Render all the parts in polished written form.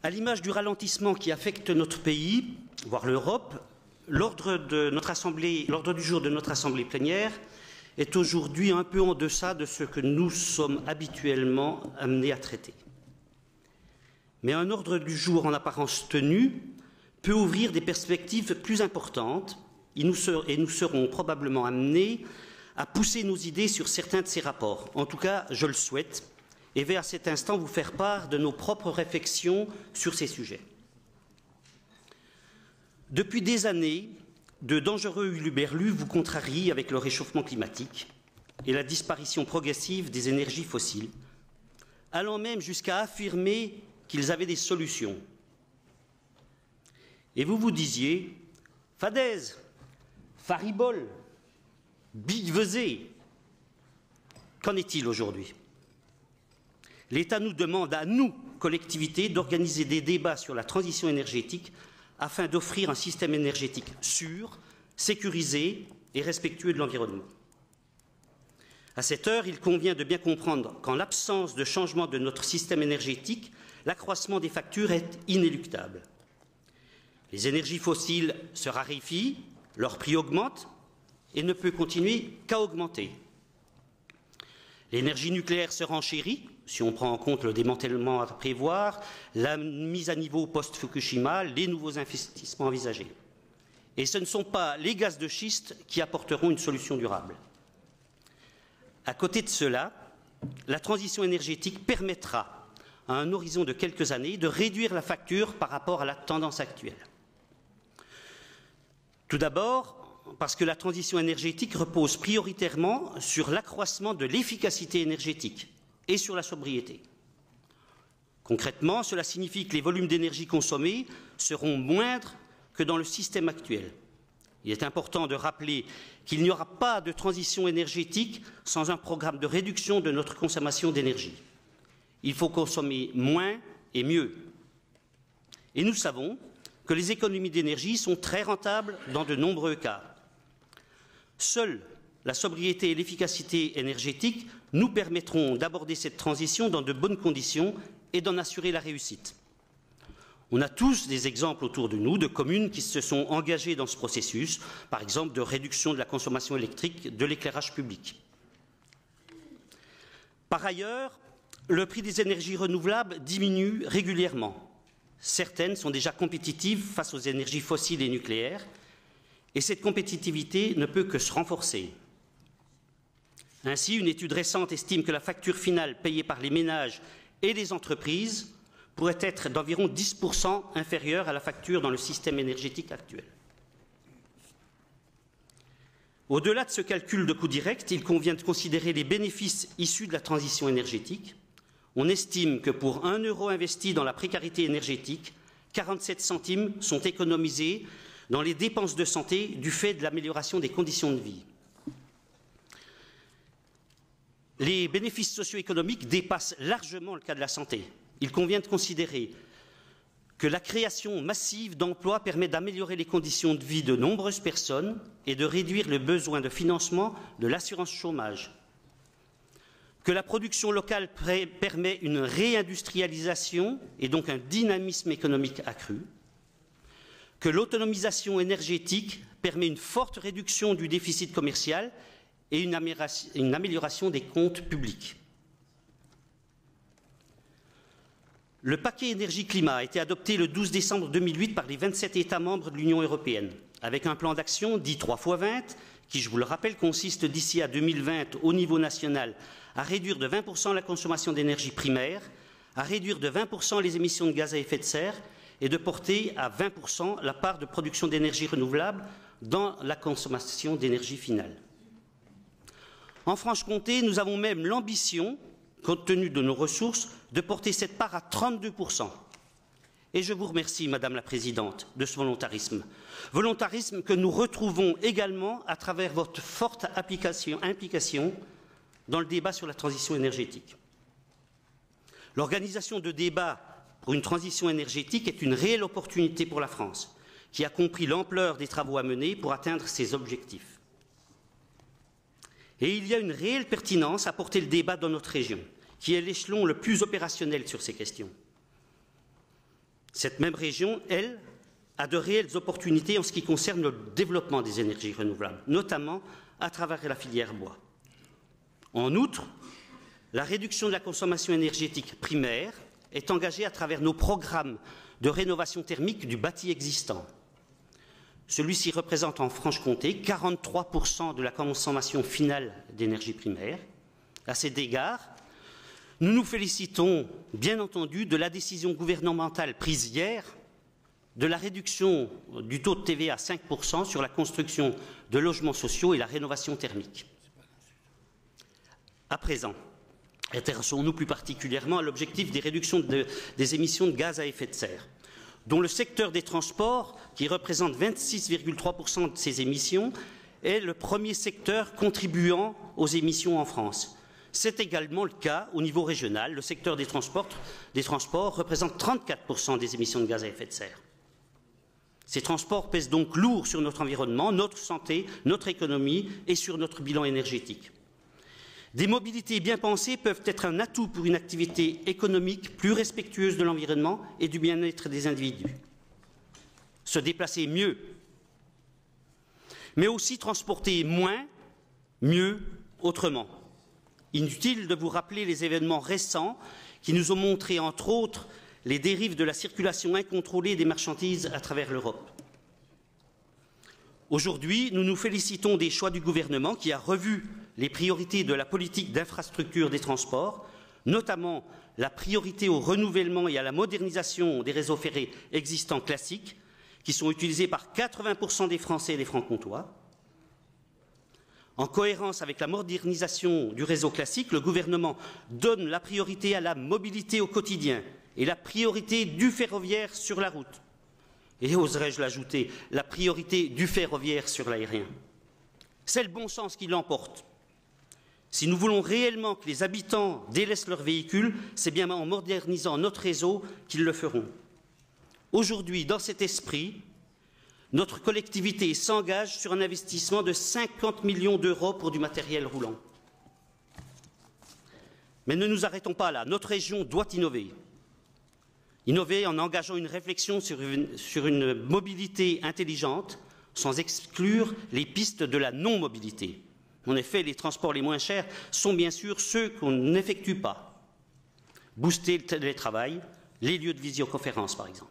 À l'image du ralentissement qui affecte notre pays, voire l'Europe, l'ordre du jour de notre Assemblée plénière est aujourd'hui un peu en deçà de ce que nous sommes habituellement amenés à traiter. Mais un ordre du jour en apparence tenu peut ouvrir des perspectives plus importantes et nous serons probablement amenés à pousser nos idées sur certains de ces rapports. En tout cas, je le souhaite, et vais à cet instant vous faire part de nos propres réflexions sur ces sujets. Depuis des années, de dangereux huluberlus vous contrarient avec le réchauffement climatique et la disparition progressive des énergies fossiles, allant même jusqu'à affirmer qu'ils avaient des solutions. Et vous vous disiez « fadaise, faribole, billevesée ». Qu'en est-il aujourd'hui? L'État nous demande à nous, collectivités, d'organiser des débats sur la transition énergétique afin d'offrir un système énergétique sûr, sécurisé et respectueux de l'environnement. À cette heure, il convient de bien comprendre qu'en l'absence de changement de notre système énergétique, l'accroissement des factures est inéluctable. Les énergies fossiles se raréfient, leur prix augmente et ne peut continuer qu'à augmenter. L'énergie nucléaire se renchérit, si on prend en compte le démantèlement à prévoir, la mise à niveau post-Fukushima, les nouveaux investissements envisagés. Et ce ne sont pas les gaz de schiste qui apporteront une solution durable. À côté de cela, la transition énergétique permettra, à un horizon de quelques années, de réduire la facture par rapport à la tendance actuelle. Tout d'abord, parce que la transition énergétique repose prioritairement sur l'accroissement de l'efficacité énergétique et sur la sobriété. Concrètement, cela signifie que les volumes d'énergie consommés seront moindres que dans le système actuel. Il est important de rappeler qu'il n'y aura pas de transition énergétique sans un programme de réduction de notre consommation d'énergie. Il faut consommer moins et mieux. Et nous savons que les économies d'énergie sont très rentables dans de nombreux cas. Seule la sobriété et l'efficacité énergétique nous permettront d'aborder cette transition dans de bonnes conditions et d'en assurer la réussite. On a tous des exemples autour de nous de communes qui se sont engagées dans ce processus, par exemple de réduction de la consommation électrique de l'éclairage public. Par ailleurs, le prix des énergies renouvelables diminue régulièrement. Certaines sont déjà compétitives face aux énergies fossiles et nucléaires, et cette compétitivité ne peut que se renforcer. Ainsi, une étude récente estime que la facture finale payée par les ménages et les entreprises pourrait être d'environ 10% inférieure à la facture dans le système énergétique actuel. Au-delà de ce calcul de coût direct, il convient de considérer les bénéfices issus de la transition énergétique. On estime que pour 1 euro investi dans la précarité énergétique, 47 centimes sont économisés dans les dépenses de santé du fait de l'amélioration des conditions de vie. Les bénéfices socio-économiques dépassent largement le cas de la santé. Il convient de considérer que la création massive d'emplois permet d'améliorer les conditions de vie de nombreuses personnes et de réduire le besoin de financement de l'assurance chômage. Que la production locale permet une réindustrialisation et donc un dynamisme économique accru. Que l'autonomisation énergétique permet une forte réduction du déficit commercial et une amélioration des comptes publics. Le paquet énergie-climat a été adopté le 12 décembre 2008 par les 27 États membres de l'Union européenne, avec un plan d'action dit 3x20, qui, je vous le rappelle, consiste d'ici à 2020 au niveau national à réduire de 20% la consommation d'énergie primaire, à réduire de 20% les émissions de gaz à effet de serre et de porter à 20% la part de production d'énergie renouvelable dans la consommation d'énergie finale. En Franche-Comté, nous avons même l'ambition, compte tenu de nos ressources, de porter cette part à 32%. Et je vous remercie, Madame la Présidente, de ce volontarisme. Volontarisme que nous retrouvons également à travers votre forte implication dans le débat sur la transition énergétique. L'organisation de débats pour une transition énergétique est une réelle opportunité pour la France, qui a compris l'ampleur des travaux à mener pour atteindre ses objectifs. Et il y a une réelle pertinence à porter le débat dans notre région, qui est l'échelon le plus opérationnel sur ces questions. Cette même région, elle, a de réelles opportunités en ce qui concerne le développement des énergies renouvelables, notamment à travers la filière bois. En outre, la réduction de la consommation énergétique primaire est engagée à travers nos programmes de rénovation thermique du bâti existant. Celui-ci représente en Franche-Comté 43% de la consommation finale d'énergie primaire. À cet égard, nous nous félicitons, bien entendu, de la décision gouvernementale prise hier de la réduction du taux de TVA à 5% sur la construction de logements sociaux et la rénovation thermique. À présent, intéressons-nous plus particulièrement à l'objectif des réductions des émissions de gaz à effet de serre, dont le secteur des transports, qui représente 26,3% de ces émissions, est le premier secteur contribuant aux émissions en France. C'est également le cas au niveau régional. Le secteur des transports représente 34% des émissions de gaz à effet de serre. Ces transports pèsent donc lourd sur notre environnement, notre santé, notre économie et sur notre bilan énergétique. Des mobilités bien pensées peuvent être un atout pour une activité économique plus respectueuse de l'environnement et du bien-être des individus. Se déplacer mieux, mais aussi transporter moins, mieux, autrement. Inutile de vous rappeler les événements récents qui nous ont montré, entre autres, les dérives de la circulation incontrôlée des marchandises à travers l'Europe. Aujourd'hui, nous nous félicitons des choix du gouvernement qui a revu les priorités de la politique d'infrastructure des transports, notamment la priorité au renouvellement et à la modernisation des réseaux ferrés existants classiques, qui sont utilisés par 80% des Français et des Francs-Comtois. En cohérence avec la modernisation du réseau classique, le gouvernement donne la priorité à la mobilité au quotidien et la priorité du ferroviaire sur la route. Et oserais-je l'ajouter, la priorité du ferroviaire sur l'aérien. C'est le bon sens qui l'emporte. Si nous voulons réellement que les habitants délaissent leurs véhicules, c'est bien en modernisant notre réseau qu'ils le feront. Aujourd'hui, dans cet esprit, notre collectivité s'engage sur un investissement de 50 millions d'euros pour du matériel roulant. Mais ne nous arrêtons pas là. Notre région doit innover. Innover en engageant une réflexion sur une mobilité intelligente, sans exclure les pistes de la non-mobilité. En effet, les transports les moins chers sont bien sûr ceux qu'on n'effectue pas. Booster le télétravail, les lieux de visioconférence par exemple.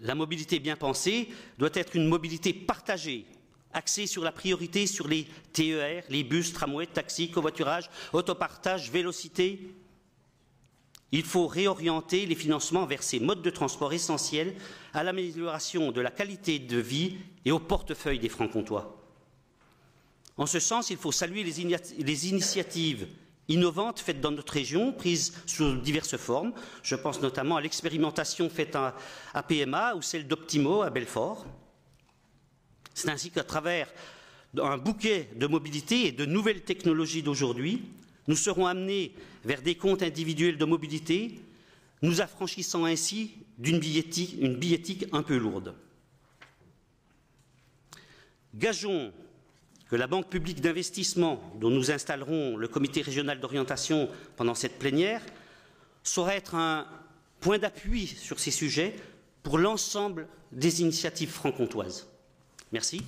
La mobilité bien pensée doit être une mobilité partagée, axée sur la priorité sur les TER, les bus, tramways, taxis, covoiturage, autopartage, vélocité. Il faut réorienter les financements vers ces modes de transport essentiels à l'amélioration de la qualité de vie et au portefeuille des Francs-Comtois. En ce sens, il faut saluer les initiatives innovantes faites dans notre région, prises sous diverses formes. Je pense notamment à l'expérimentation faite à PMA ou celle d'Optimo à Belfort. C'est ainsi qu'à travers un bouquet de mobilité et de nouvelles technologies d'aujourd'hui, nous serons amenés vers des comptes individuels de mobilité, nous affranchissant ainsi d'une billettique un peu lourde. Gageons que la Banque publique d'investissement, dont nous installerons le comité régional d'orientation pendant cette plénière, saura être un point d'appui sur ces sujets pour l'ensemble des initiatives franc-comtoises. Merci.